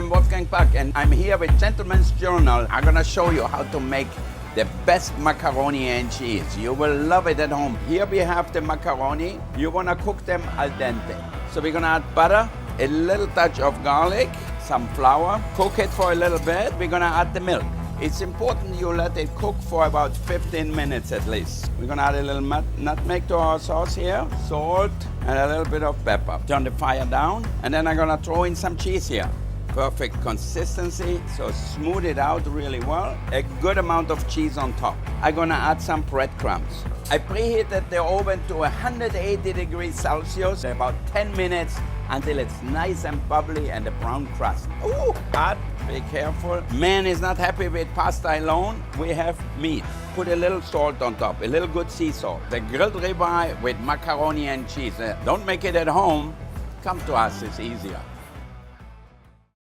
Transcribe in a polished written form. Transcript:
I'm Wolfgang Puck, and I'm here with Gentleman's Journal. I'm gonna show you how to make the best macaroni and cheese. You will love it at home. Here we have the macaroni. You're gonna cook them al dente. So we're gonna add butter, a little touch of garlic, some flour, cook it for a little bit. We're gonna add the milk. It's important you let it cook for about 15 minutes at least. We're gonna add a little nutmeg to our sauce here, salt, and a little bit of pepper. Turn the fire down, and then I'm gonna throw in some cheese here. Perfect consistency, so smooth it out really well. A good amount of cheese on top. I'm gonna add some breadcrumbs. I preheated the oven to 180 degrees Celsius, about 10 minutes until it's nice and bubbly and the brown crust. Ooh, hot, be careful. Man is not happy with pasta alone. We have meat. Put a little salt on top, a little good sea salt. The grilled ribeye with macaroni and cheese. Don't make it at home. Come to us, it's easier.